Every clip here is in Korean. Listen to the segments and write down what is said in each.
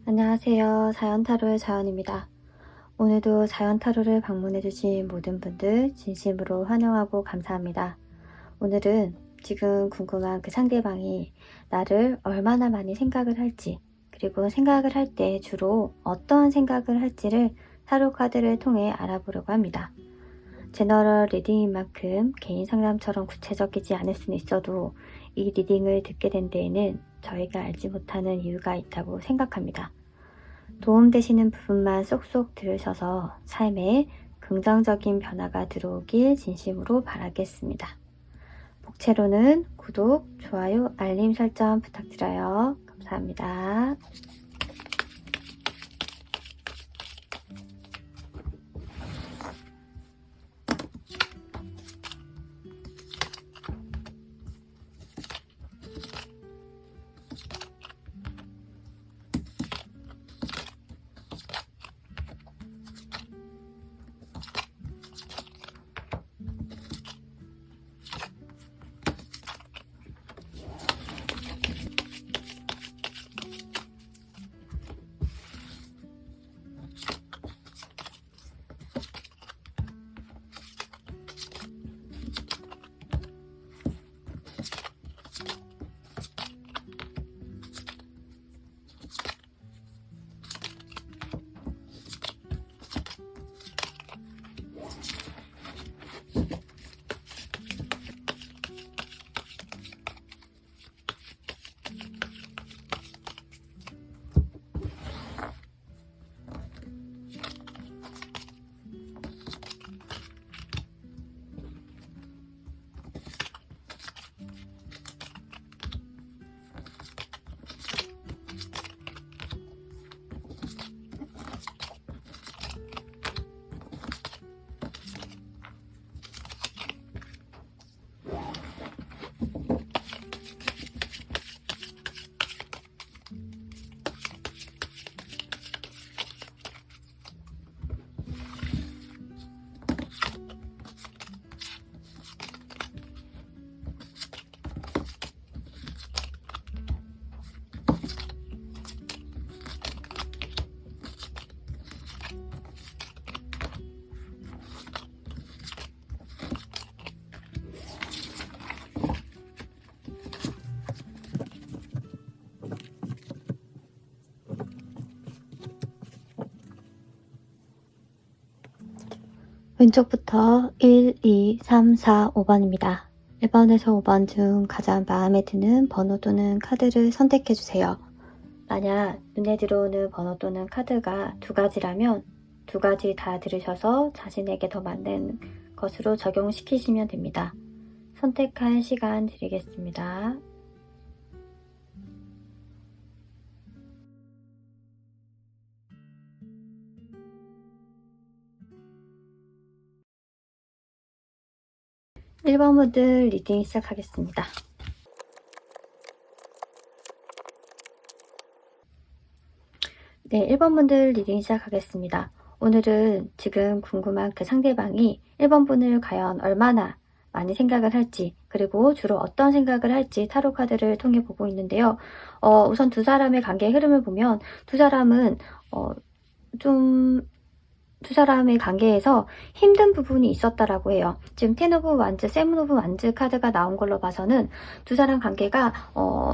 안녕하세요. 자연타로의 자연입니다. 오늘도 자연타로를 방문해주신 모든 분들 진심으로 환영하고 감사합니다. 오늘은 지금 궁금한 그 상대방이 나를 얼마나 많이 생각을 할지, 그리고 생각을 할 때 주로 어떤 생각을 할지를 타로 카드를 통해 알아보려고 합니다. 제너럴 리딩인 만큼 개인 상담처럼 구체적이지 않을 수는 있어도 이 리딩을 듣게 된 데에는 저희가 알지 못하는 이유가 있다고 생각합니다. 도움되시는 부분만 쏙쏙 들으셔서 삶에 긍정적인 변화가 들어오길 진심으로 바라겠습니다. 복채로는 구독, 좋아요, 알림 설정 부탁드려요. 감사합니다. 왼쪽부터 1, 2, 3, 4, 5번입니다. 1번에서 5번 중 가장 마음에 드는 번호 또는 카드를 선택해주세요. 만약 눈에 들어오는 번호 또는 카드가 두 가지라면 두 가지 다 들으셔서 자신에게 더 맞는 것으로 적용시키시면 됩니다. 선택할 시간 드리겠습니다. (1번) 분들 리딩 시작하겠습니다. 네, 1번 분들 리딩 시작하겠습니다. 오늘은 지금 궁금한 그 상대방이 1번 분을 과연 얼마나 많이 생각을 할지, 그리고 주로 어떤 생각을 할지 타로 카드를 통해 보고 있는데요. 우선 두 사람의 관계의 흐름을 보면 두 사람은 두 사람의 관계에서 힘든 부분이 있었다라고 해요. 지금 텐 오브 완즈, 세븐 오브 완즈 카드가 나온 걸로 봐서는 두 사람 관계가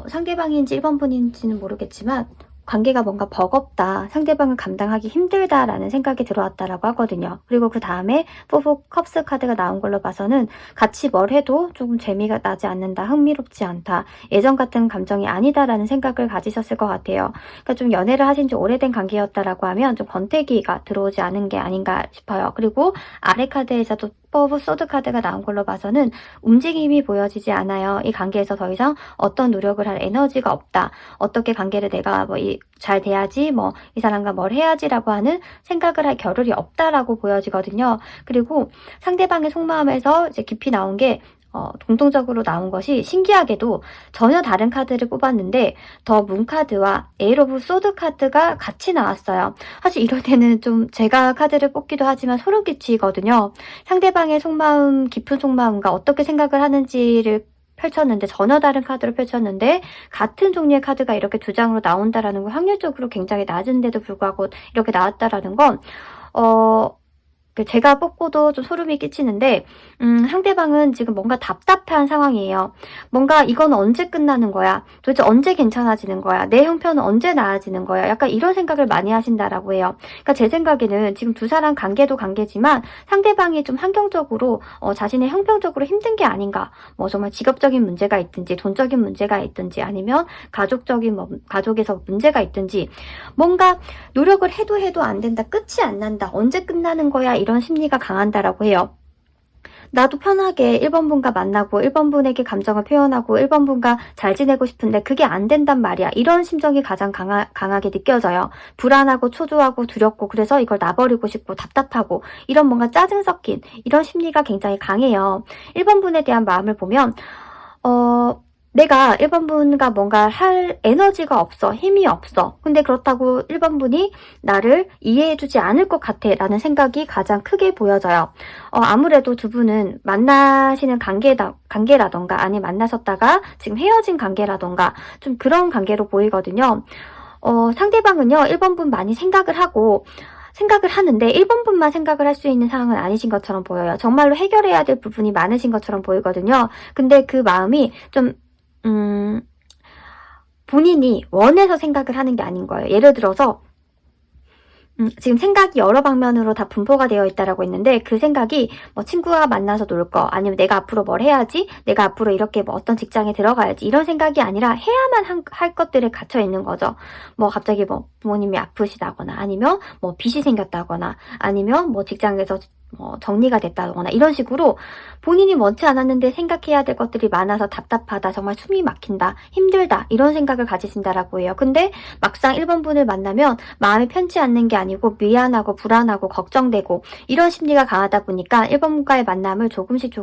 상대방인지 1번 분인지는 모르겠지만 관계가 뭔가 버겁다, 상대방을 감당하기 힘들다라는 생각이 들어왔다라고 하거든요. 그리고 그 다음에 4 오브 컵스 카드가 나온 걸로 봐서는 같이 뭘 해도 조금 재미가 나지 않는다, 흥미롭지 않다, 예전 같은 감정이 아니다라는 생각을 가지셨을 것 같아요. 그러니까 좀 연애를 하신 지 오래된 관계였다라고 하면 좀 권태기가 들어오지 않은 게 아닌가 싶어요. 그리고 아래 카드에서도 오브 소드 카드가 나온 걸로 봐서는 움직임이 보여지지 않아요. 이 관계에서 더 이상 어떤 노력을 할 에너지가 없다. 어떻게 관계를 내가 잘 돼야지, 이 사람과 뭘 해야지라고 하는 생각을 할 겨를이 없다라고 보여지거든요. 그리고 상대방의 속마음에서 이제 깊이 나온 게 공통적으로 나온 것이 신기하게도 전혀 다른 카드를 뽑았는데 더 문 카드와 에일 오브 소드 카드가 같이 나왔어요. 사실 이럴 때는 좀 제가 카드를 뽑기도 하지만 소름 끼치거든요. 상대방의 속마음, 깊은 속마음과 어떻게 생각을 하는지를 펼쳤는데 전혀 다른 카드를 펼쳤는데 같은 종류의 카드가 이렇게 두 장으로 나온다라는 건 확률적으로 굉장히 낮은데도 불구하고 이렇게 나왔다라는 건 제가 뽑고도 좀 소름이 끼치는데 상대방은 지금 뭔가 답답한 상황이에요. 뭔가 이건 언제 끝나는 거야? 도대체 언제 괜찮아지는 거야? 내 형편은 언제 나아지는 거야? 약간 이런 생각을 많이 하신다라고 해요. 그러니까 제 생각에는 지금 두 사람 관계도 관계지만 상대방이 좀 환경적으로 자신의 형평적으로 힘든 게 아닌가. 정말 직업적인 문제가 있든지 돈적인 문제가 있든지 아니면 가족에서 문제가 있든지 뭔가 노력을 해도 안 된다. 끝이 안 난다. 언제 끝나는 거야? 이런 심리가 강한다라고 해요. 나도 편하게 1번 분과 만나고 1번 분에게 감정을 표현하고 1번 분과 잘 지내고 싶은데 그게 안 된단 말이야. 이런 심정이 가장 강하게 느껴져요. 불안하고 초조하고 두렵고 그래서 이걸 놔버리고 싶고 답답하고 이런 뭔가 짜증 섞인 이런 심리가 굉장히 강해요. 1번 분에 대한 마음을 보면 내가 1번 분과 뭔가 할 에너지가 없어. 힘이 없어. 근데 그렇다고 1번 분이 나를 이해해주지 않을 것 같아 라는 생각이 가장 크게 보여져요. 아무래도 두 분은 만나시는 관계라던가 아니 만나셨다가 지금 헤어진 관계라던가 좀 그런 관계로 보이거든요. 상대방은요 1번 분 많이 생각을 하는데 1번 분만 생각을 할 수 있는 상황은 아니신 것처럼 보여요. 정말로 해결해야 될 부분이 많으신 것처럼 보이거든요. 근데 그 마음이 좀 본인이 원해서 생각을 하는 게 아닌 거예요. 예를 들어서 지금 생각이 여러 방면으로 다 분포가 되어 있다라고 했는데 그 생각이 친구와 만나서 놀 거 아니면 내가 앞으로 뭘 해야지 내가 앞으로 이렇게 어떤 직장에 들어가야지 이런 생각이 아니라 해야만 할 것들에 갇혀 있는 거죠. 갑자기 부모님이 아프시다거나 아니면 빚이 생겼다거나 아니면 직장에서 정리가 됐다거나 이런 식으로 본인이 원치 않았는데 생각해야 될 것들이 많아서 답답하다, 정말 숨이 막힌다, 힘들다 이런 생각을 가지신다라고 해요. 근데 막상 1번 분을 만나면 마음이 편치 않는 게 아니고 미안하고 불안하고 걱정되고 이런 심리가 강하다 보니까 1번 분과의 만남을 조금씩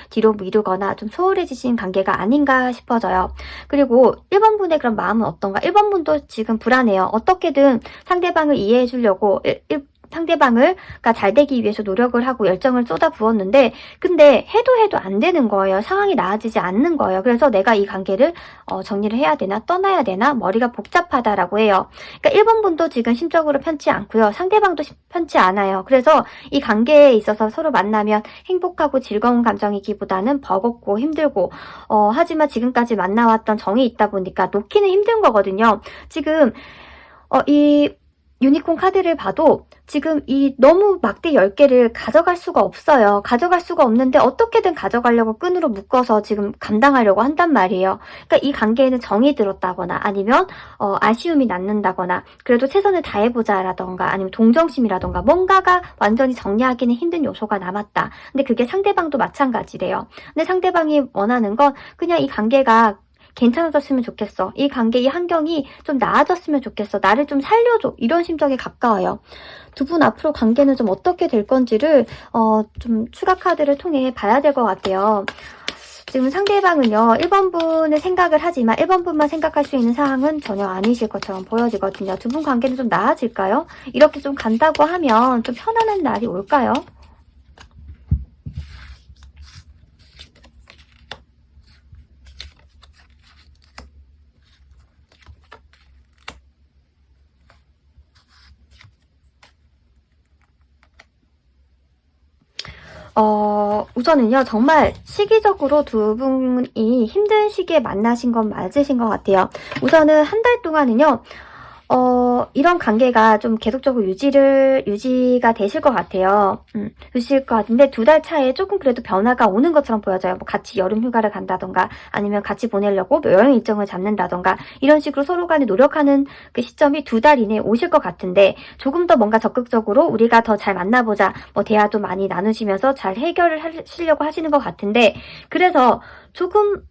뒤로 미루거나 좀 소홀해지신 관계가 아닌가 싶어져요. 그리고 1번 분의 그런 마음은 어떤가? 1번 분도 지금 불안해요. 어떻게든 상대방을 이해해 주려고 상대방을 잘 되기 위해서 노력을 하고 열정을 쏟아 부었는데 근데 해도 안 되는 거예요. 상황이 나아지지 않는 거예요. 그래서 내가 이 관계를 정리를 해야 되나 떠나야 되나 머리가 복잡하다라고 해요. 그러니까 1번 분도 지금 심적으로 편치 않고요. 상대방도 편치 않아요. 그래서 이 관계에 있어서 서로 만나면 행복하고 즐거운 감정이기보다는 버겁고 힘들고 하지만 지금까지 만나왔던 정이 있다 보니까 놓기는 힘든 거거든요. 지금 이 유니콘 카드를 봐도 지금 이 너무 막대 10개를 가져갈 수가 없어요. 가져갈 수가 없는데 어떻게든 가져가려고 끈으로 묶어서 지금 감당하려고 한단 말이에요. 그러니까 이 관계에는 정이 들었다거나 아니면 아쉬움이 남는다거나 그래도 최선을 다해보자라던가 아니면 동정심이라던가 뭔가가 완전히 정리하기는 힘든 요소가 남았다. 근데 그게 상대방도 마찬가지래요. 근데 상대방이 원하는 건 그냥 이 관계가 괜찮아졌으면 좋겠어. 이 관계, 이 환경이 좀 나아졌으면 좋겠어. 나를 좀 살려줘. 이런 심정에 가까워요. 두 분 앞으로 관계는 좀 어떻게 될 건지를 좀 추가 카드를 통해 봐야 될 것 같아요. 지금 상대방은요 1번 분을 생각을 하지만 1번 분만 생각할 수 있는 상황은 전혀 아니실 것처럼 보여지거든요. 두 분 관계는 좀 나아질까요? 이렇게 좀 간다고 하면 좀 편안한 날이 올까요? 우선은요, 정말 시기적으로 두 분이 힘든 시기에 만나신 건 맞으신 것 같아요. 우선은 한 달 동안은요, 이런 관계가 좀 계속적으로 유지가 되실 것 같아요. 되실 것 같은데 2달 차에 조금 그래도 변화가 오는 것처럼 보여져요. 뭐 같이 여름 휴가를 간다던가 아니면 같이 보내려고 뭐 여행 일정을 잡는다던가 이런 식으로 서로 간에 노력하는 그 시점이 2달 이내에 오실 것 같은데 조금 더 뭔가 적극적으로 우리가 더 잘 만나보자 뭐 대화도 많이 나누시면서 잘 해결을 하시려고 하시는 것 같은데 그래서 조금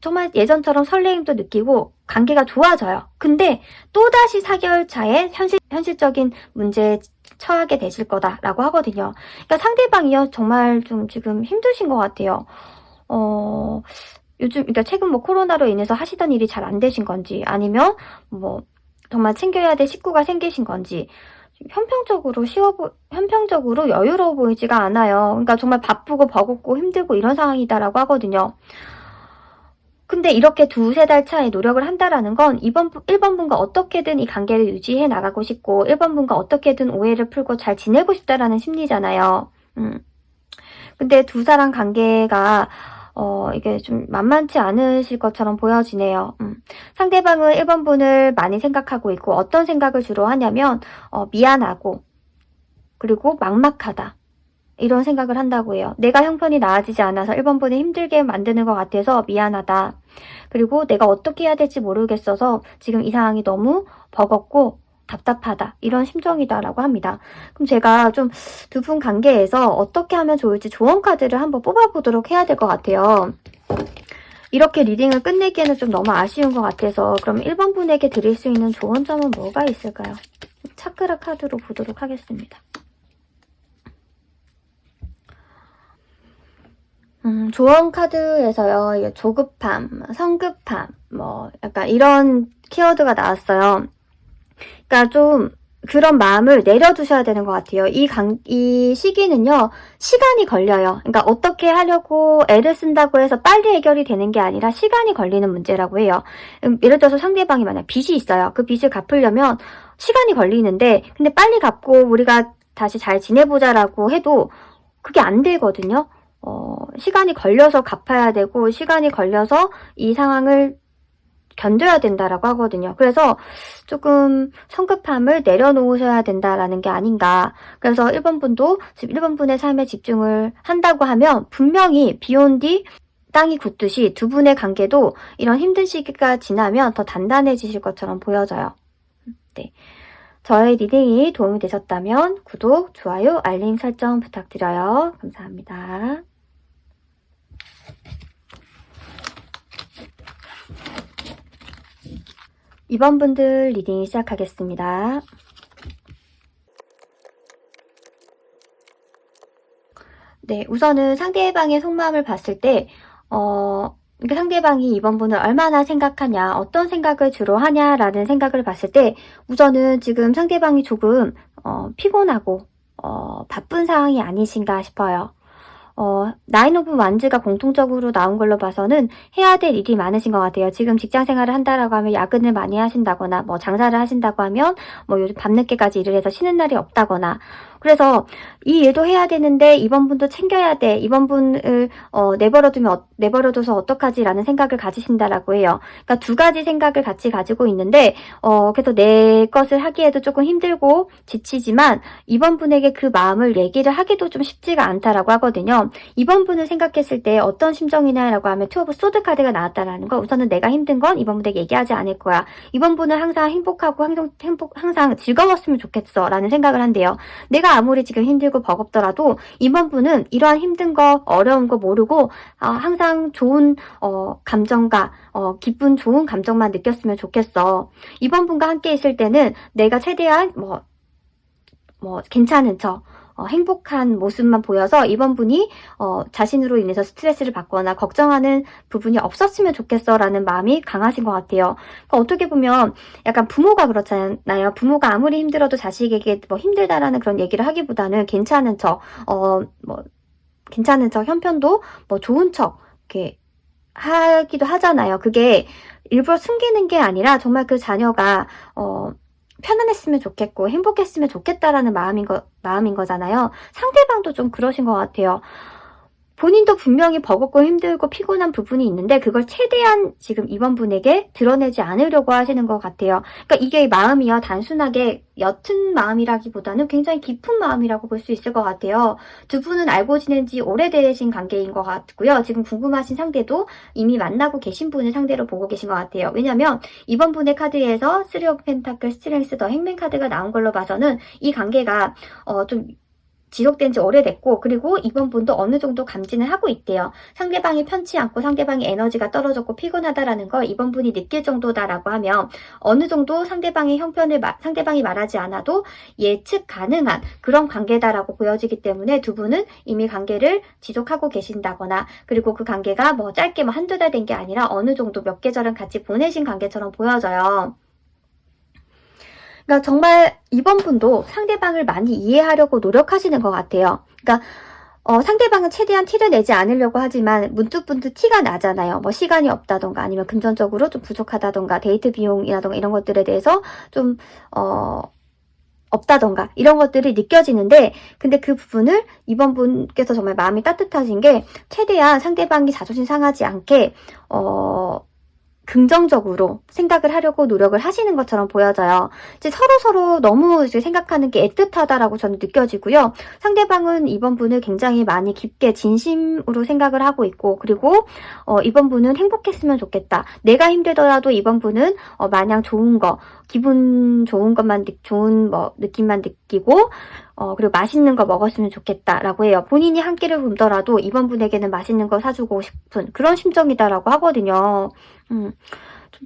정말 예전처럼 설레임도 느끼고 관계가 좋아져요. 근데 또다시 4개월 차에 현실적인 문제에 처하게 되실 거다라고 하거든요. 그러니까 상대방이요 정말 좀 지금 힘드신 것 같아요. 요즘 그러니까 최근 뭐 코로나로 인해서 하시던 일이 잘 안 되신 건지 아니면 뭐 정말 챙겨야 될 식구가 생기신 건지 형평적으로 여유로워 보이지가 않아요. 그러니까 정말 바쁘고 버겁고 힘들고 이런 상황이다라고 하거든요. 근데 이렇게 2-3달 차에 노력을 한다라는 건 1번 분과 어떻게든 이 관계를 유지해 나가고 싶고 1번 분과 어떻게든 오해를 풀고 잘 지내고 싶다라는 심리잖아요. 근데 두 사람 관계가 이게 좀 만만치 않으실 것처럼 보여지네요. 상대방은 1번 분을 많이 생각하고 있고 어떤 생각을 주로 하냐면 미안하고 그리고 막막하다. 이런 생각을 한다고 해요. 내가 형편이 나아지지 않아서 1번 분을 힘들게 만드는 것 같아서 미안하다. 그리고 내가 어떻게 해야 될지 모르겠어서 지금 이 상황이 너무 버겁고 답답하다. 이런 심정이다라고 합니다. 그럼 제가 좀 두 분 관계에서 어떻게 하면 좋을지 조언 카드를 한번 뽑아보도록 해야 될 것 같아요. 이렇게 리딩을 끝내기에는 좀 너무 아쉬운 것 같아서 그럼 1번 분에게 드릴 수 있는 조언점은 뭐가 있을까요? 차크라 카드로 보도록 하겠습니다. 조언 카드에서요, 이게 조급함, 성급함, 뭐, 약간 이런 키워드가 나왔어요. 그러니까 좀 그런 마음을 내려두셔야 되는 것 같아요. 이 시기는요, 시간이 걸려요. 그러니까 어떻게 하려고 애를 쓴다고 해서 빨리 해결이 되는 게 아니라 시간이 걸리는 문제라고 해요. 예를 들어서 상대방이 만약 빚이 있어요. 그 빚을 갚으려면 시간이 걸리는데, 근데 빨리 갚고 우리가 다시 잘 지내보자라고 해도 그게 안 되거든요. 시간이 걸려서 갚아야 되고 시간이 걸려서 이 상황을 견뎌야 된다라고 하거든요. 그래서 조금 성급함을 내려놓으셔야 된다라는 게 아닌가. 그래서 1번 분도 지금 1번 분의 삶에 집중을 한다고 하면 분명히 비온 뒤 땅이 굳듯이 두 분의 관계도 이런 힘든 시기가 지나면 더 단단해지실 것처럼 보여져요. 네. 저의 리딩이 도움이 되셨다면 구독, 좋아요, 알림 설정 부탁드려요. 감사합니다. 이번 분들 리딩 시작하겠습니다. 네, 우선은 상대방의 속마음을 봤을 때 상대방이 이번 분을 얼마나 생각하냐, 어떤 생각을 주로 하냐라는 생각을 봤을 때 우선은 지금 상대방이 조금 피곤하고 바쁜 상황이 아니신가 싶어요. 나인 오브 완즈가 공통적으로 나온 걸로 봐서는 해야 될 일이 많으신 것 같아요. 지금 직장 생활을 한다라고 하면 야근을 많이 하신다거나 뭐 장사를 하신다고 하면 뭐 요즘 밤늦게까지 일을 해서 쉬는 날이 없다거나 그래서 이 일도 해야 되는데 이번 분도 챙겨야 돼. 이번 분을 내버려둬서 어떡하지라는 생각을 가지신다라고 해요. 그러니까 두 가지 생각을 같이 가지고 있는데 그래서 내 것을 하기에도 조금 힘들고 지치지만 이번 분에게 그 마음을 얘기를 하기도 좀 쉽지가 않다라고 하거든요. 이번 분을 생각했을 때 어떤 심정이냐라고 하면 투 오브 소드 카드가 나왔다라는 거 우선은 내가 힘든 건 이번 분에게 얘기하지 않을 거야. 이번 분은 항상 행복하고 항상 즐거웠으면 좋겠어 라는 생각을 한대요. 내가 아무리 지금 힘들고 버겁더라도 이번 분은 이러한 힘든 거 어려운 거 모르고 항상 좋은 감정과 기쁜 좋은 감정만 느꼈으면 좋겠어. 이번 분과 함께 있을 때는 내가 최대한 괜찮은 척 행복한 모습만 보여서 이번 분이 자신으로 인해서 스트레스를 받거나 걱정하는 부분이 없었으면 좋겠어 라는 마음이 강하신 것 같아요. 그러니까 어떻게 보면 약간 부모가 그렇잖아요. 부모가 아무리 힘들어도 자식에게 힘들다라는 그런 얘기를 하기보다는 괜찮은 척 괜찮은 척 형편도 좋은 척 이렇게 하기도 하잖아요. 그게 일부러 숨기는 게 아니라 정말 그 자녀가 편안했으면 좋겠고 행복했으면 좋겠다라는 마음인 거잖아요. 상대방도 좀 그러신 것 같아요. 본인도 분명히 버겁고 힘들고 피곤한 부분이 있는데 그걸 최대한 지금 이번 분에게 드러내지 않으려고 하시는 것 같아요. 그러니까 이게 마음이요. 단순하게 옅은 마음이라기보다는 굉장히 깊은 마음이라고 볼 수 있을 것 같아요. 두 분은 알고 지낸 지 오래되신 관계인 것 같고요. 지금 궁금하신 상대도 이미 만나고 계신 분을 상대로 보고 계신 것 같아요. 왜냐면 이번 분의 카드에서 3 오브 펜타클 스트렝스 더 행맨 카드가 나온 걸로 봐서는 이 관계가 좀 지속된 지 오래됐고, 그리고 이번 분도 어느 정도 감지는 하고 있대요. 상대방이 편치 않고 상대방의 에너지가 떨어졌고 피곤하다라는 걸 이번 분이 느낄 정도다라고 하면 어느 정도 상대방의 형편을 상대방이 말하지 않아도 예측 가능한 그런 관계다라고 보여지기 때문에 두 분은 이미 관계를 지속하고 계신다거나, 그리고 그 관계가 뭐 짧게 뭐 한두 달 된 게 아니라 어느 정도 몇 계절은 같이 보내신 관계처럼 보여져요. 그러니까 정말 이번 분도 상대방을 많이 이해하려고 노력하시는 것 같아요. 그러니까 상대방은 최대한 티를 내지 않으려고 하지만 문득문득 티가 나잖아요. 뭐 시간이 없다던가 아니면 금전적으로 좀 부족하다던가 데이트 비용이라던가 이런 것들에 대해서 좀 없다던가 이런 것들이 느껴지는데, 근데 그 부분을 이번 분께서 정말 마음이 따뜻하신 게 최대한 상대방이 자존심 상하지 않게 긍정적으로 생각을 하려고 노력을 하시는 것처럼 보여져요. 이제 서로서로 너무 이제 생각하는 게 애틋하다라고 저는 느껴지고요. 상대방은 이번 분을 굉장히 많이 깊게 진심으로 생각을 하고 있고, 그리고 이번 분은 행복했으면 좋겠다. 내가 힘들더라도 이번 분은 마냥 좋은 거, 기분 좋은 것만, 좋은 뭐 느낌만 느끼고 그리고 맛있는 거 먹었으면 좋겠다라고 해요. 본인이 한 끼를 굶더라도 이번 분에게는 맛있는 거 사주고 싶은 그런 심정이다라고 하거든요. 좀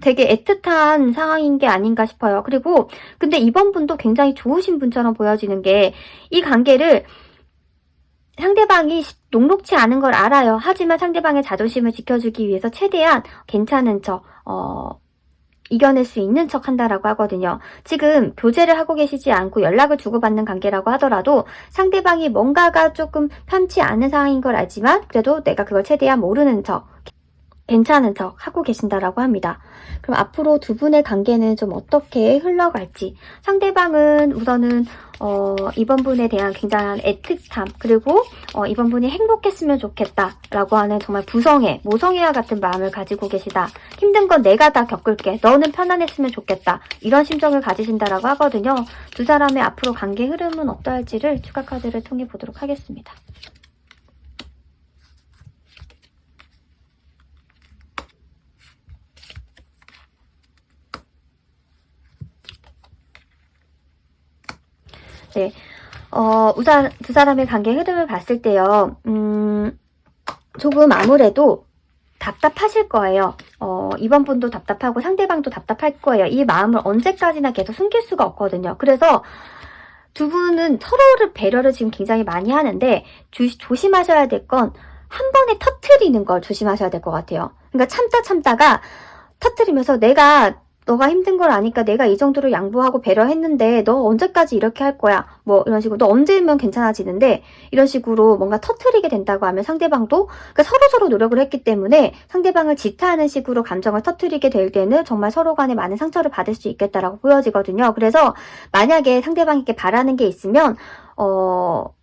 되게 애틋한 상황인 게 아닌가 싶어요. 그리고 근데 이번 분도 굉장히 좋으신 분처럼 보여지는 게, 이 관계를 상대방이 녹록치 않은 걸 알아요. 하지만 상대방의 자존심을 지켜주기 위해서 최대한 괜찮은 척, 이겨낼 수 있는 척 한다라고 하거든요. 지금 교제를 하고 계시지 않고 연락을 주고받는 관계라고 하더라도 상대방이 뭔가가 조금 편치 않은 상황인 걸 알지만 그래도 내가 그걸 최대한 모르는 척, 괜찮은 척 하고 계신다라고 합니다. 그럼 앞으로 두 분의 관계는 좀 어떻게 흘러갈지, 상대방은 우선은 이번 분에 대한 굉장한 애틋함, 그리고 이번 분이 행복했으면 좋겠다라고 하는 정말 모성애와 같은 마음을 가지고 계시다. 힘든 건 내가 다 겪을게. 너는 편안했으면 좋겠다. 이런 심정을 가지신다라고 하거든요. 두 사람의 앞으로 관계 흐름은 어떠할지를 추가 카드를 통해 보도록 하겠습니다. 네, 우선 두 사람의 관계 흐름을 봤을 때요, 조금 아무래도 답답하실 거예요. 이번 분도 답답하고 상대방도 답답할 거예요. 이 마음을 언제까지나 계속 숨길 수가 없거든요. 그래서 두 분은 서로를 배려를 지금 굉장히 많이 하는데 조심하셔야 될 건 한 번에 터트리는 걸 조심하셔야 될 것 같아요. 그러니까 참다가 터트리면서 너가 힘든 걸 아니까 내가 이 정도로 양보하고 배려했는데 너 언제까지 이렇게 할 거야? 뭐 이런 식으로, 너 언제면 괜찮아지는데, 이런 식으로 뭔가 터트리게 된다고 하면 상대방도, 그러니까 서로서로 노력을 했기 때문에 상대방을 질타하는 식으로 감정을 터트리게 될 때는 정말 서로 간에 많은 상처를 받을 수 있겠다라고 보여지거든요. 그래서 만약에 상대방에게 바라는 게 있으면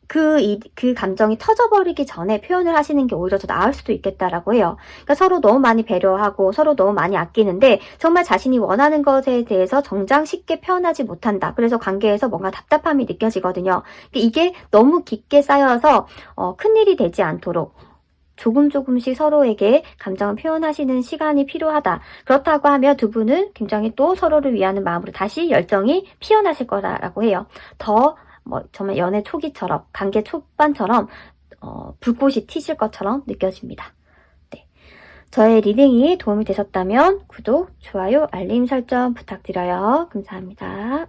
그 감정이 터져버리기 전에 표현을 하시는 게 오히려 더 나을 수도 있겠다라고 해요. 그러니까 서로 너무 많이 배려하고 서로 너무 많이 아끼는데 정말 자신이 원하는 것에 대해서 정작 쉽게 표현하지 못한다. 그래서 관계에서 뭔가 답답함이 느껴지거든요. 이게 너무 깊게 쌓여서 큰일이 되지 않도록 조금씩 서로에게 감정을 표현하시는 시간이 필요하다. 그렇다고 하면 두 분은 굉장히 또 서로를 위하는 마음으로 다시 열정이 피어나실 거라고 해요. 정말 연애 초기처럼, 관계 초반처럼 불꽃이 튀실 것처럼 느껴집니다. 네. 저의 리딩이 도움이 되셨다면 구독, 좋아요, 알림 설정 부탁드려요. 감사합니다.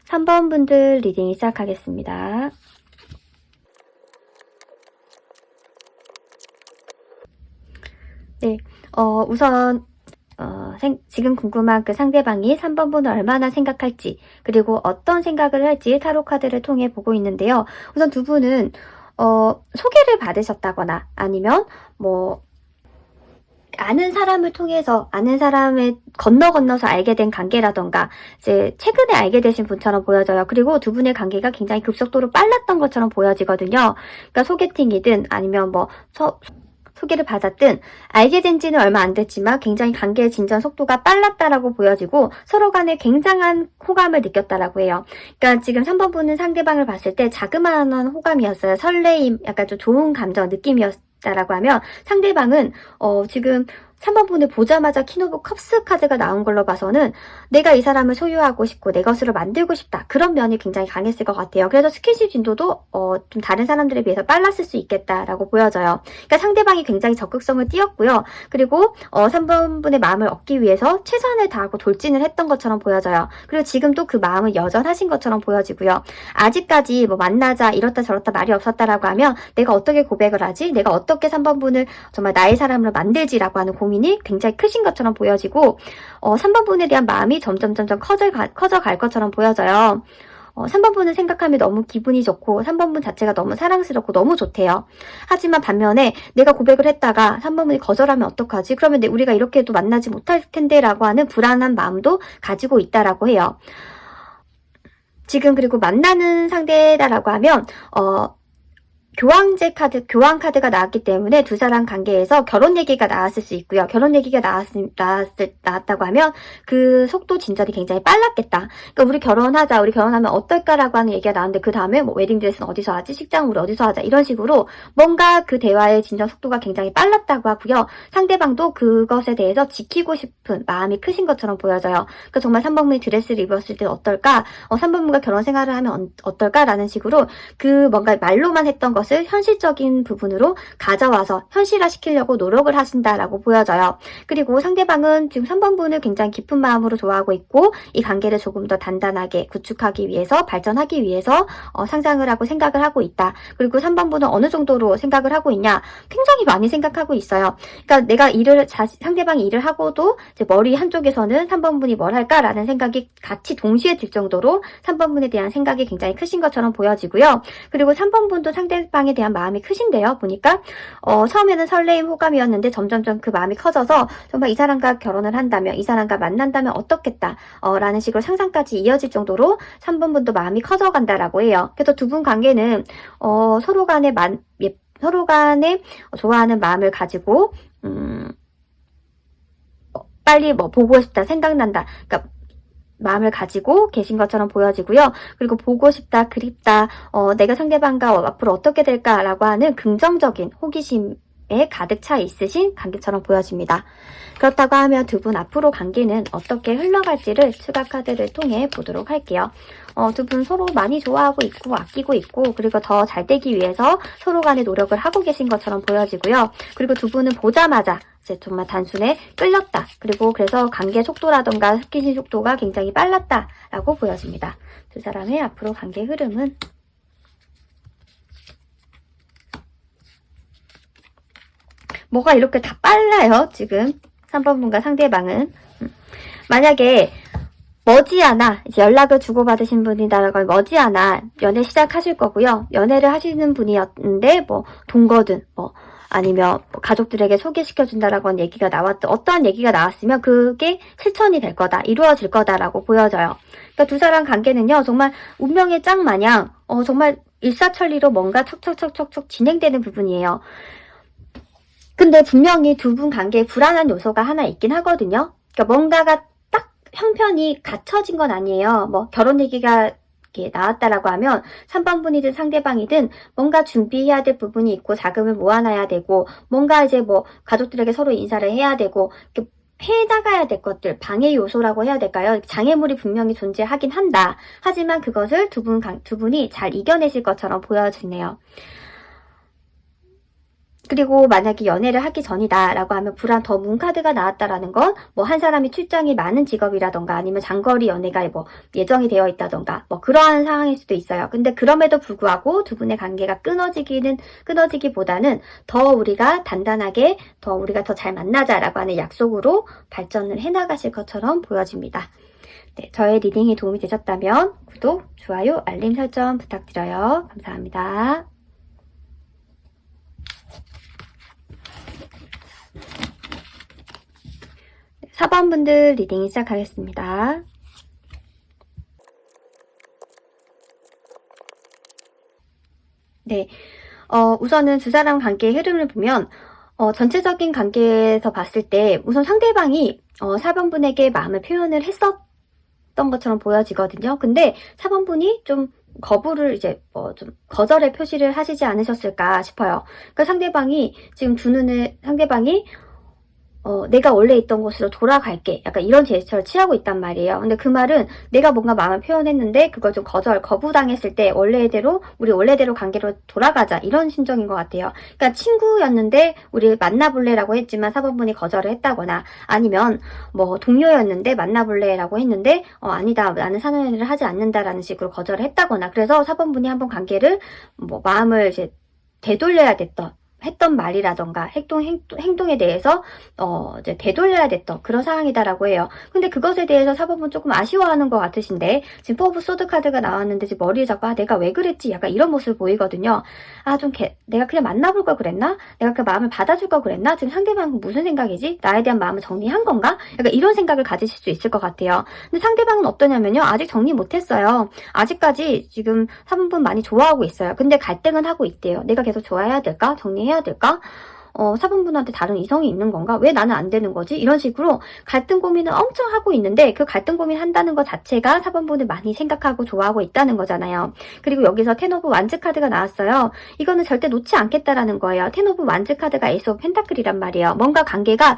(3번) 분들 리딩 시작하겠습니다. 네, 우선 지금 궁금한 그 상대방이 3번 분을 얼마나 생각할지, 그리고 어떤 생각을 할지 타로 카드를 통해 보고 있는데요. 우선 두 분은 소개를 받으셨다거나 아니면 아는 사람을 통해서, 아는 사람을 건너서 알게 된 관계라던가, 이제 최근에 알게 되신 분처럼 보여져요. 그리고 두 분의 관계가 굉장히 급속도로 빨랐던 것처럼 보여지거든요. 그러니까 소개팅이든 아니면 뭐 소개를 받았든 알게 된 지는 얼마 안 됐지만 굉장히 관계의 진전 속도가 빨랐다라고 보여지고 서로 간에 굉장한 호감을 느꼈다라고 해요. 그러니까 지금 3번 분은 상대방을 봤을 때 자그마한 호감이었어요. 설레임, 약간 좀 좋은 감정, 느낌이었다라고 하면 상대방은 지금 3번 분을 보자마자 퀸 오브 컵스 카드가 나온 걸로 봐서는 내가 이 사람을 소유하고 싶고 내 것으로 만들고 싶다. 그런 면이 굉장히 강했을 것 같아요. 그래서 스킨십 진도도 좀 다른 사람들에 비해서 빨랐을 수 있겠다라고 보여져요. 그러니까 상대방이 굉장히 적극성을 띄었고요. 그리고 3번 분의 마음을 얻기 위해서 최선을 다하고 돌진을 했던 것처럼 보여져요. 그리고 지금도 그 마음은 여전하신 것처럼 보여지고요. 아직까지 뭐 만나자 이렇다 저렇다 말이 없었다라고 하면 내가 어떻게 고백을 하지? 내가 어떻게 3번 분을 정말 나의 사람으로 만들지라고 하는 고민이 굉장히 크신 것처럼 보여지고 3번 분에 대한 마음이 점점 커져갈 것처럼 보여져요. 3번 분을 생각하면 너무 기분이 좋고 3번 분 자체가 너무 사랑스럽고 너무 좋대요. 하지만 반면에 내가 고백을 했다가 3번 분이 거절하면 어떡하지? 그러면 우리가 이렇게 해도 만나지 못할 텐데 라고 하는 불안한 마음도 가지고 있다라고 해요. 지금 그리고 만나는 상대다라고 하면 교환 카드가 나왔기 때문에 두 사람 관계에서 결혼 얘기가 나왔을 수 있고요. 결혼 얘기가 나왔다고 하면 그 속도 진전이 굉장히 빨랐겠다. 그러니까 우리 결혼하자, 우리 결혼하면 어떨까라고 하는 얘기가 나왔는데 그 다음에 뭐 웨딩드레스는 어디서 하지? 식장 우리 어디서 하자? 이런 식으로 뭔가 그 대화의 진전 속도가 굉장히 빨랐다고 하고요. 상대방도 그것에 대해서 지키고 싶은 마음이 크신 것처럼 보여져요. 그러니까 정말 3번분이 드레스를 입었을 때 어떨까? 3번분과 결혼 생활을 하면 어떨까라는 식으로 그 뭔가 말로만 했던 것을 현실적인 부분으로 가져와서 현실화 시키려고 노력을 하신다라고 보여져요. 그리고 상대방은 지금 3번분을 굉장히 깊은 마음으로 좋아하고 있고 이 관계를 조금 더 단단하게 구축하기 위해서 발전하기 위해서 상상을 하고 생각을 하고 있다. 그리고 3번분은 어느 정도로 생각을 하고 있냐? 굉장히 많이 생각하고 있어요. 그러니까 내가 상대방이 일을 하고도 이제 머리 한쪽에서는 3번분이 뭘 할까라는 생각이 같이 동시에 들 정도로 3번분에 대한 생각이 굉장히 크신 것처럼 보여지고요. 그리고 3번분도 상대방에 대한 마음이 크신데요. 보니까 처음에는 설레임 호감이었는데 점점점 그 마음이 커져서 정말 이 사람과 결혼을 한다면 이 사람과 만난다면 어떻겠다 라는 식으로 상상까지 이어질 정도로 3번분도 마음이 커져간다라고 해요. 그래서 두 분 관계는 서로 간에 좋아하는 마음을 가지고 빨리 뭐 보고 싶다 생각난다. 그러니까 마음을 가지고 계신 것처럼 보여지고요. 그리고 보고 싶다, 그립다, 내가 상대방과 앞으로 어떻게 될까라고 하는 긍정적인 호기심에 가득 차 있으신 관계처럼 보여집니다. 그렇다고 하면 두 분 앞으로 관계는 어떻게 흘러갈지를 추가 카드를 통해 보도록 할게요. 두 분 서로 많이 좋아하고 있고 아끼고 있고 그리고 더 잘 되기 위해서 서로 간에 노력을 하고 계신 것처럼 보여지고요. 그리고 두 분은 보자마자 이제 정말 단순에 끌렸다. 그리고 그래서 관계 속도라던가 스킨십 속도가 굉장히 빨랐다라고 보여집니다. 두 사람의 앞으로 관계 흐름은 뭐가 이렇게 다 빨라요, 지금. 3번분과 상대방은. 만약에 머지않아 이제 연락을 주고받으신 분이다라고 하면 머지않아 연애 시작하실 거고요. 연애를 하시는 분이었는데 뭐 동거든 뭐 아니면 가족들에게 소개시켜준다라고 하는 얘기가 어떠한 얘기가 나왔으면 그게 실천이 될 거다, 이루어질 거다라고 보여져요. 그러니까 두 사람 관계는요, 정말 운명의 짝 마냥 정말 일사천리로 뭔가 척척척척척 진행되는 부분이에요. 근데 분명히 두 분 관계에 불안한 요소가 하나 있긴 하거든요. 그러니까 뭔가가 딱 형편이 갖춰진 건 아니에요. 뭐 결혼 얘기가 나왔다라고 하면 3번분이든 상대방이든 뭔가 준비해야 될 부분이 있고 자금을 모아놔야 되고 뭔가 이제 뭐 가족들에게 서로 인사를 해야 되고 해나가야 될 것들, 방해 요소라고 해야 될까요? 장애물이 분명히 존재하긴 한다. 하지만 그것을 두 분이 잘 이겨내실 것처럼 보여지네요. 그리고 만약에 연애를 하기 전이다 라고 하면 더 문카드가 나왔다라는 건 뭐 한 사람이 출장이 많은 직업이라던가 아니면 장거리 연애가 뭐 예정이 되어 있다던가 뭐 그러한 상황일 수도 있어요. 근데 그럼에도 불구하고 두 분의 관계가 끊어지기보다는 더 우리가 단단하게 우리가 더 잘 만나자라고 하는 약속으로 발전을 해나가실 것처럼 보여집니다. 네, 저의 리딩이 도움이 되셨다면 구독, 좋아요, 알림 설정 부탁드려요. 감사합니다. 4번 분들 리딩 시작하겠습니다. 네, 우선은 두 사람 관계의 흐름을 보면 전체적인 관계에서 봤을 때 우선 상대방이 4번 분에게 마음을 표현을 했었던 것처럼 보여지거든요. 근데 4번 분이 좀 거부를 이제 좀 거절의 표시를 하시지 않으셨을까 싶어요. 그러니까 상대방이 지금 두 눈에 상대방이 내가 원래 있던 곳으로 돌아갈게. 약간 이런 제스처를 취하고 있단 말이에요. 근데 그 말은 내가 뭔가 마음을 표현했는데 그걸 좀 거부당했을 때 우리 원래대로 관계로 돌아가자. 이런 심정인 것 같아요. 그러니까 친구였는데 우리 만나볼래라고 했지만 4번분이 거절을 했다거나 아니면 뭐 동료였는데 만나볼래라고 했는데 아니다. 나는 사내연애를 하지 않는다라는 식으로 거절을 했다거나 그래서 4번분이 한번 관계를 마음을 이제 되돌려야 했던 말이라던가 행동에 대해서 이제 되돌려야 됐던 그런 상황이다라고 해요. 근데 그것에 대해서 4번은 조금 아쉬워하는 것 같으신데 지금 포 오브 소드 카드가 나왔는데 지금 머리에 잡고 내가 왜 그랬지? 약간 이런 모습을 보이거든요. 내가 그냥 만나볼 걸 그랬나? 내가 그 마음을 받아줄 걸 그랬나? 지금 상대방은 무슨 생각이지? 나에 대한 마음을 정리한 건가? 약간 이런 생각을 가지실 수 있을 것 같아요. 근데 상대방은 어떠냐면요. 아직 정리 못했어요. 아직까지 지금 3번 많이 좋아하고 있어요. 근데 갈등은 하고 있대요. 내가 계속 좋아해야 될까? 정리해야 될까? 4번분한테 다른 이성이 있는 건가? 왜 나는 안 되는 거지? 이런 식으로 갈등 고민을 엄청 하고 있는데 그 갈등 고민 한다는 것 자체가 4번분을 많이 생각하고 좋아하고 있다는 거잖아요. 그리고 여기서 텐 오브 완즈 카드가 나왔어요. 이거는 절대 놓지 않겠다라는 거예요. 텐 오브 완즈 카드가 에이스 오브 펜타클이란 말이에요. 뭔가 관계가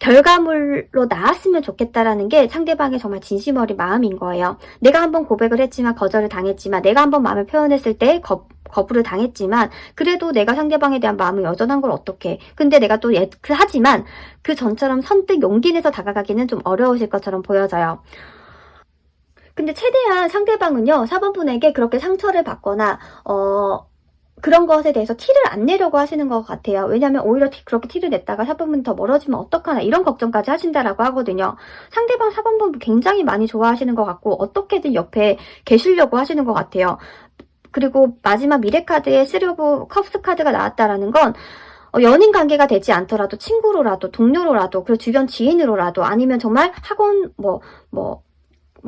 결과물로 나왔으면 좋겠다라는 게 상대방의 정말 진심 어린 마음인 거예요. 내가 한번 고백을 했지만 거절을 당했지만 내가 한번 마음을 표현했을 때 거부를 당했지만 그래도 내가 상대방에 대한 마음이 여전한 걸 어떡해. 근데 내가 또 하지만 그 전처럼 선뜻 용기 내서 다가가기는 좀 어려우실 것처럼 보여져요. 근데 최대한 상대방은요 4번분에게 그렇게 상처를 받거나 그런 것에 대해서 티를 안 내려고 하시는 것 같아요. 왜냐면 오히려 그렇게 티를 냈다가 4번분이 더 멀어지면 어떡하나 이런 걱정까지 하신다라고 하거든요. 상대방 4번분 굉장히 많이 좋아하시는 것 같고 어떻게든 옆에 계시려고 하시는 것 같아요. 그리고 마지막 미래카드에 3 오브 컵스 카드가 나왔다라는 건 연인 관계가 되지 않더라도 친구로라도 동료로라도 그리고 주변 지인으로라도 아니면 정말 학원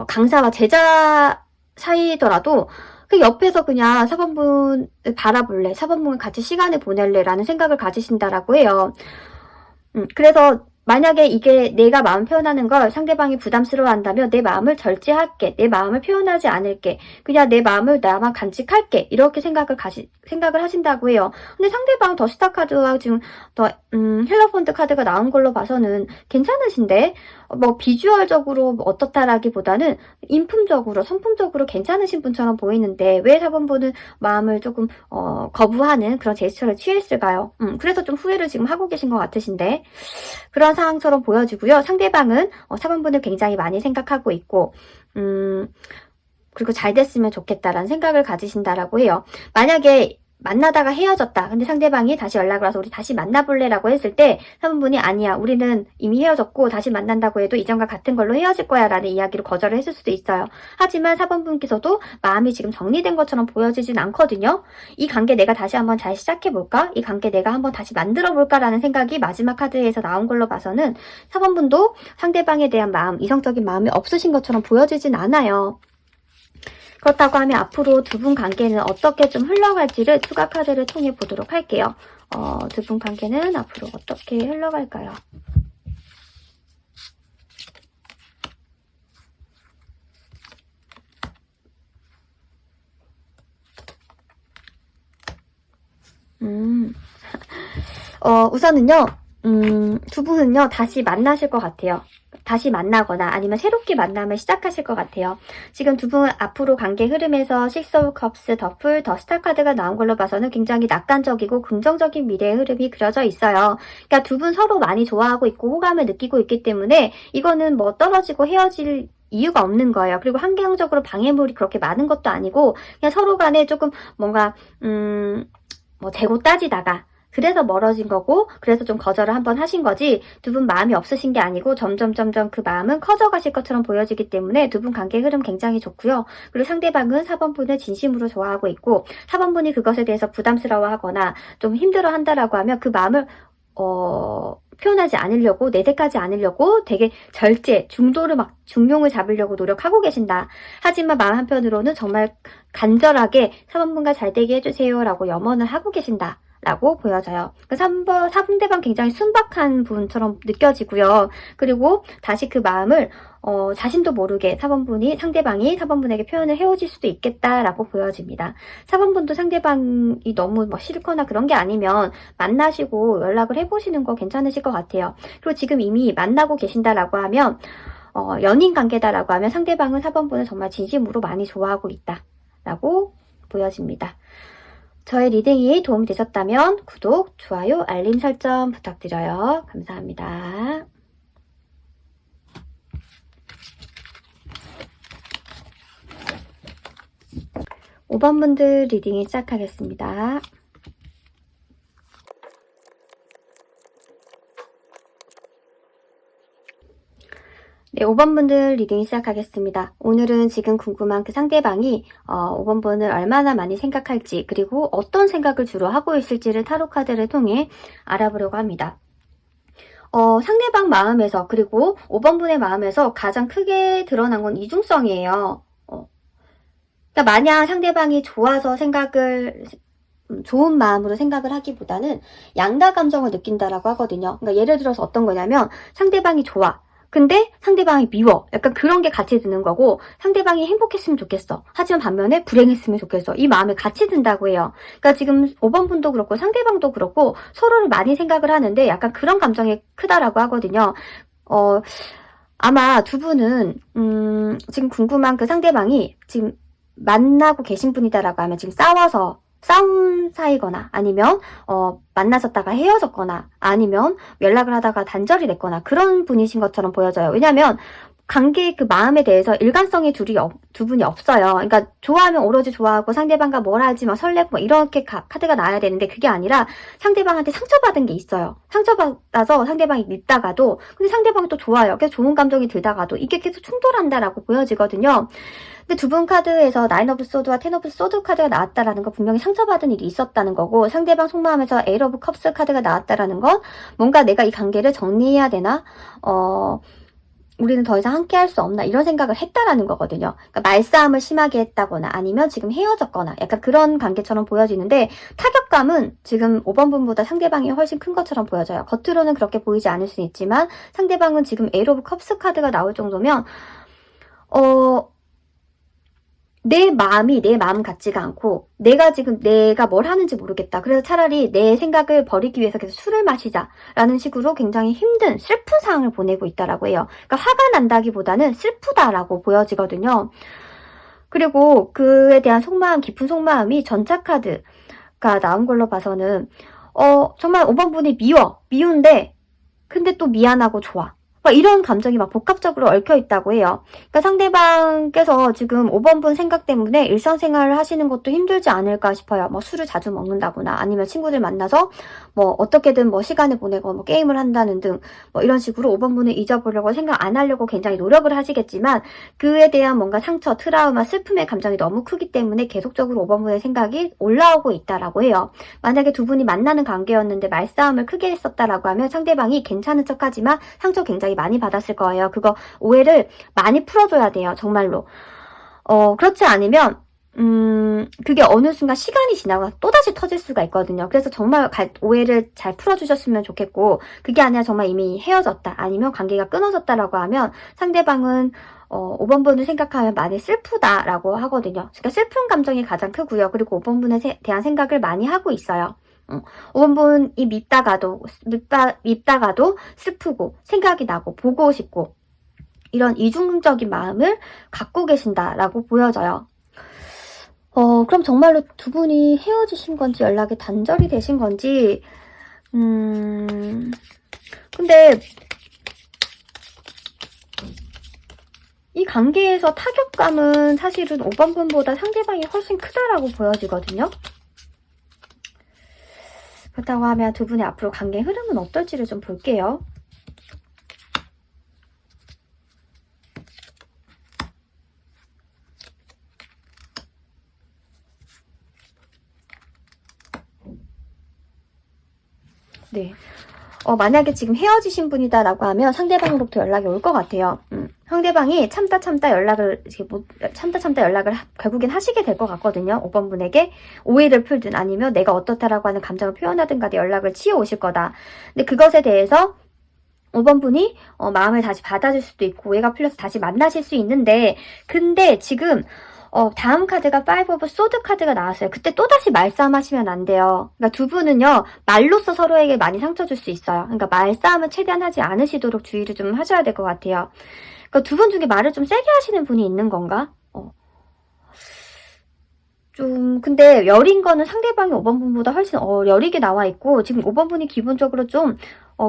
강사와 제자 사이더라도 그 옆에서 그냥 4번분을 바라볼래, 4번분을 같이 시간을 보낼래 라는 생각을 가지신다라고 해요. 그래서 만약에 이게 내가 마음 표현하는 걸 상대방이 부담스러워한다면 내 마음을 절제할게, 내 마음을 표현하지 않을게, 그냥 내 마음을 나만 간직할게 이렇게 생각을 하신다고 해요. 근데 상대방 더스타 카드와 지금 힐러폰트 카드가 나온 걸로 봐서는 괜찮으신데 비주얼적으로 어떻다라기보다는 인품적으로 성품적으로 괜찮으신 분처럼 보이는데 왜 4번분은 마음을 조금 거부하는 그런 제스처를 취했을까요? 그래서 좀 후회를 지금 하고 계신 것 같으신데 그런 상황처럼 보여지고요. 상대방은 4번분을 굉장히 많이 생각하고 있고 그리고 잘 됐으면 좋겠다라는 생각을 가지신다라고 해요. 만약에 만나다가 헤어졌다. 근데 상대방이 다시 연락을 와서 우리 다시 만나볼래? 라고 했을 때 3번분이 아니야. 우리는 이미 헤어졌고 다시 만난다고 해도 이전과 같은 걸로 헤어질 거야 라는 이야기로 거절을 했을 수도 있어요. 하지만 4번분께서도 마음이 지금 정리된 것처럼 보여지진 않거든요. 이 관계 내가 다시 한번 잘 시작해볼까? 이 관계 내가 한번 다시 만들어볼까? 라는 생각이 마지막 카드에서 나온 걸로 봐서는 4번분도 상대방에 대한 마음, 이성적인 마음이 없으신 것처럼 보여지진 않아요. 그렇다고 하면 앞으로 두 분 관계는 어떻게 좀 흘러갈지를 추가 카드를 통해 보도록 할게요. 두 분 관계는 앞으로 어떻게 흘러갈까요? 우선은요, 두 분은요, 다시 만나실 것 같아요. 다시 만나거나 아니면 새롭게 만남을 시작하실 것 같아요. 지금 두 분 앞으로 관계 흐름에서 6 오브 컵스, 더 풀, 더 스타 카드가 나온 걸로 봐서는 굉장히 낙관적이고 긍정적인 미래의 흐름이 그려져 있어요. 그러니까 두 분 서로 많이 좋아하고 있고 호감을 느끼고 있기 때문에 이거는 떨어지고 헤어질 이유가 없는 거예요. 그리고 환경적으로 방해물이 그렇게 많은 것도 아니고 그냥 서로 간에 조금 뭔가 재고 따지다가 그래서 멀어진 거고 그래서 좀 거절을 한번 하신 거지 두 분 마음이 없으신 게 아니고 점점 그 마음은 커져가실 것처럼 보여지기 때문에 두 분 관계 흐름 굉장히 좋고요. 그리고 상대방은 4번분을 진심으로 좋아하고 있고 4번분이 그것에 대해서 부담스러워하거나 좀 힘들어한다라고 하면 그 마음을 표현하지 않으려고, 내색하지 않으려고 되게 절제, 중용을 잡으려고 노력하고 계신다. 하지만 마음 한편으로는 정말 간절하게 사번분과 잘 되게 해주세요 라고 염원을 하고 계신다 라고 보여져요. 상대방 굉장히 순박한 분처럼 느껴지고요. 그리고 다시 그 마음을 자신도 모르게 상대방이 4번분에게 표현을 해오실 수도 있겠다라고 보여집니다. 4번분도 상대방이 너무 싫거나 그런 게 아니면 만나시고 연락을 해보시는 거 괜찮으실 것 같아요. 그리고 지금 이미 만나고 계신다라고 하면 연인 관계다라고 하면 상대방은 4번분을 정말 진심으로 많이 좋아하고 있다라고 보여집니다. 저의 리딩이 도움이 되셨다면 구독, 좋아요, 알림 설정 부탁드려요. 감사합니다. 5번분들 리딩이 시작하겠습니다. 네, 5번분들 리딩 시작하겠습니다. 오늘은 지금 궁금한 그 상대방이 5번분을 얼마나 많이 생각할지, 그리고 어떤 생각을 주로 하고 있을지를 타로 카드를 통해 알아보려고 합니다. 상대방 마음에서, 그리고 5번분의 마음에서 가장 크게 드러난 건 이중성이에요. 그러니까 만약 상대방이 좋아서 좋은 마음으로 생각을 하기보다는 양가 감정을 느낀다라고 하거든요. 그러니까 예를 들어서 어떤 거냐면 상대방이 좋아. 근데 상대방이 미워. 약간 그런 게 같이 드는 거고, 상대방이 행복했으면 좋겠어. 하지만 반면에 불행했으면 좋겠어. 이 마음에 같이 든다고 해요. 그러니까 지금 5번분도 그렇고 상대방도 그렇고 서로를 많이 생각을 하는데 약간 그런 감정이 크다라고 하거든요. 아마 두 분은 지금 궁금한 그 상대방이 지금 만나고 계신 분이다라고 하면 지금 싸운 사이거나, 아니면 만나셨다가 헤어졌거나, 아니면 연락을 하다가 단절이 됐거나 그런 분이신 것처럼 보여져요. 왜냐면 관계의 그 마음에 대해서 일관성이 두 분이 없어요. 그러니까 좋아하면 오로지 좋아하고 상대방과 뭘 하지 막 설레고 막 이렇게 카드가 나와야 되는데, 그게 아니라 상대방한테 상처받은 게 있어요. 상처받아서 상대방이 밉다가도, 근데 상대방이 또 좋아요. 그래서 좋은 감정이 들다가도 이게 계속 충돌한다라고 보여지거든요. 근데 두 분 카드에서 나인 오브 소드와 텐 오브 소드 카드가 나왔다라는 건 분명히 상처받은 일이 있었다는 거고, 상대방 속마음에서 에이 오브 컵스 카드가 나왔다라는 건 뭔가 내가 이 관계를 정리해야 되나, 우리는 더 이상 함께 할 수 없나, 이런 생각을 했다라는 거거든요. 그러니까 말싸움을 심하게 했다거나 아니면 지금 헤어졌거나 약간 그런 관계처럼 보여지는데, 타격감은 지금 5번분보다 상대방이 훨씬 큰 것처럼 보여져요. 겉으로는 그렇게 보이지 않을 수 있지만 상대방은 지금 에이 오브 컵스 카드가 나올 정도면 내 마음 같지가 않고, 내가 뭘 하는지 모르겠다. 그래서 차라리 내 생각을 버리기 위해서 계속 술을 마시자라는 식으로 굉장히 힘든 슬픈 상황을 보내고 있다라고 해요. 그러니까 화가 난다기보다는 슬프다라고 보여지거든요. 그리고 그에 대한 깊은 속마음이 전차 카드가 나온 걸로 봐서는 정말 5번분이 미운데 근데 또 미안하고 좋아. 이런 감정이 막 복합적으로 얽혀 있다고 해요. 그러니까 상대방께서 지금 5번분 생각 때문에 일상생활을 하시는 것도 힘들지 않을까 싶어요. 술을 자주 먹는다거나, 아니면 친구들 만나서 어떻게든 시간을 보내고 게임을 한다는 등 이런 식으로 5번분을 잊어보려고, 생각 안 하려고 굉장히 노력을 하시겠지만, 그에 대한 뭔가 상처, 트라우마, 슬픔의 감정이 너무 크기 때문에 계속적으로 5번분의 생각이 올라오고 있다라고 해요. 만약에 두 분이 만나는 관계였는데 말싸움을 크게 했었다라고 하면 상대방이 괜찮은 척하지만 상처 굉장히 많이 받았을 거예요. 그거 오해를 많이 풀어줘야 돼요. 정말로. 그렇지 않으면 그게 어느 순간 시간이 지나고 또다시 터질 수가 있거든요. 그래서 정말 오해를 잘 풀어주셨으면 좋겠고, 그게 아니라 정말 이미 헤어졌다, 아니면 관계가 끊어졌다라고 하면 상대방은 5번분을 생각하면 많이 슬프다라고 하거든요. 그러니까 슬픈 감정이 가장 크고요. 그리고 5번분에 대한 생각을 많이 하고 있어요. 5번분이 밉다가도 슬프고 생각이 나고 보고 싶고, 이런 이중적인 마음을 갖고 계신다라고 보여져요. 그럼 정말로 두 분이 헤어지신 건지 연락이 단절이 되신 건지, 근데 이 관계에서 타격감은 사실은 5번분보다 상대방이 훨씬 크다라고 보여지거든요. 그렇다고 하면 두 분의 앞으로 관계 흐름은 어떨지를 좀 볼게요. 네. 만약에 지금 헤어지신 분이다라고 하면 상대방으로부터 연락이 올 것 같아요. 상대방이 참다 연락을 결국엔 하시게 될 것 같거든요. 5번 분에게 오해를 풀든 아니면 내가 어떻다라고 하는 감정을 표현하든 간에 연락을 치어 오실 거다. 근데 그것에 대해서 5번 분이 마음을 다시 받아줄 수도 있고 오해가 풀려서 다시 만나실 수 있는데, 근데 지금 다음 카드가 파이브 오브 소드 카드가 나왔어요. 그때 또다시 말싸움 하시면 안 돼요. 그러니까 두 분은요, 말로써 서로에게 많이 상처 줄 수 있어요. 그러니까 말싸움을 최대한 하지 않으시도록 주의를 좀 하셔야 될 것 같아요. 그러니까 두 분 중에 말을 좀 세게 하시는 분이 있는 건가? 근데 여린 거는 상대방이 5번 분보다 훨씬 여리게 나와 있고, 지금 5번 분이 기본적으로 좀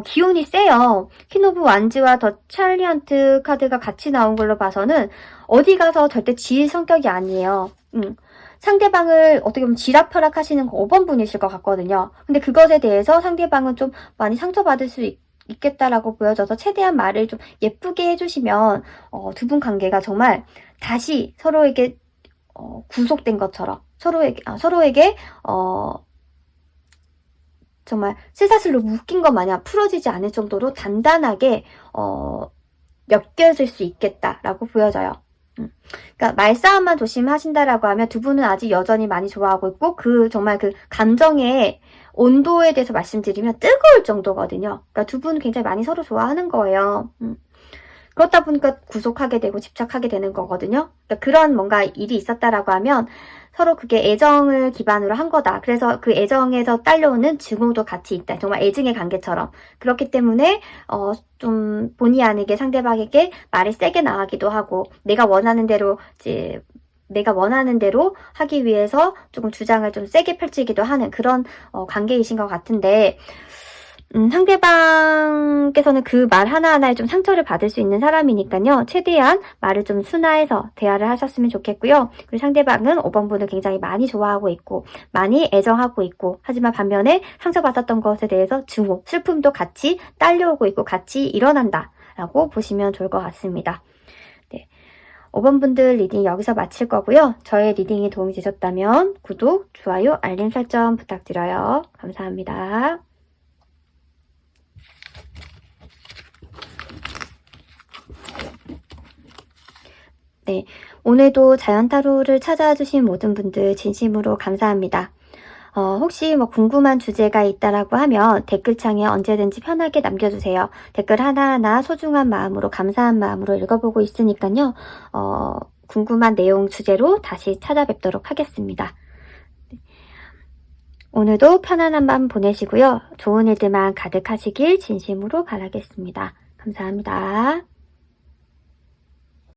기운이 세요. 퀸 오브 완즈와 더 찰리언트 카드가 같이 나온 걸로 봐서는 어디 가서 절대 질 성격이 아니에요. 상대방을 어떻게 보면 지락펴락 하시는 거 5번 분이실 것 같거든요. 근데 그것에 대해서 상대방은 좀 많이 상처받을 수 있겠다라고 보여져서 최대한 말을 좀 예쁘게 해주시면 두 분 관계가 정말 다시 서로에게 구속된 것처럼 서로에게 정말 쇠사슬로 묶인 것 마냥 풀어지지 않을 정도로 단단하게 엮여질 수 있겠다라고 보여져요. 그러니까 말싸움만 조심하신다라고 하면 두 분은 아직 여전히 많이 좋아하고 있고, 정말 그 감정의 온도에 대해서 말씀드리면 뜨거울 정도거든요. 그러니까 두 분은 굉장히 많이 서로 좋아하는 거예요. 그렇다 보니까 구속하게 되고 집착하게 되는 거거든요. 그러니까 그런 뭔가 일이 있었다라고 하면 서로 그게 애정을 기반으로 한 거다. 그래서 그 애정에서 딸려오는 증오도 같이 있다. 정말 애증의 관계처럼. 그렇기 때문에 좀 본의 아니게 상대방에게 말이 세게 나가기도 하고, 내가 원하는 대로 하기 위해서 조금 주장을 좀 세게 펼치기도 하는 그런 관계이신 것 같은데, 상대방께서는 그 말 하나하나에 좀 상처를 받을 수 있는 사람이니까요. 최대한 말을 좀 순화해서 대화를 하셨으면 좋겠고요. 그리고 상대방은 5번 분을 굉장히 많이 좋아하고 있고 많이 애정하고 있고, 하지만 반면에 상처받았던 것에 대해서 증오, 슬픔도 같이 딸려오고 있고 같이 일어난다 라고 보시면 좋을 것 같습니다. 네. 5번 분들 리딩 여기서 마칠 거고요. 저의 리딩이 도움이 되셨다면 구독, 좋아요, 알림 설정 부탁드려요. 감사합니다. 네, 오늘도 자연타로를 찾아주신 모든 분들 진심으로 감사합니다. 혹시 궁금한 주제가 있다라고 하면 댓글창에 언제든지 편하게 남겨주세요. 댓글 하나하나 소중한 마음으로, 감사한 마음으로 읽어보고 있으니까요. 궁금한 내용 주제로 다시 찾아뵙도록 하겠습니다. 오늘도 편안한 밤 보내시고요. 좋은 일들만 가득하시길 진심으로 바라겠습니다. 감사합니다.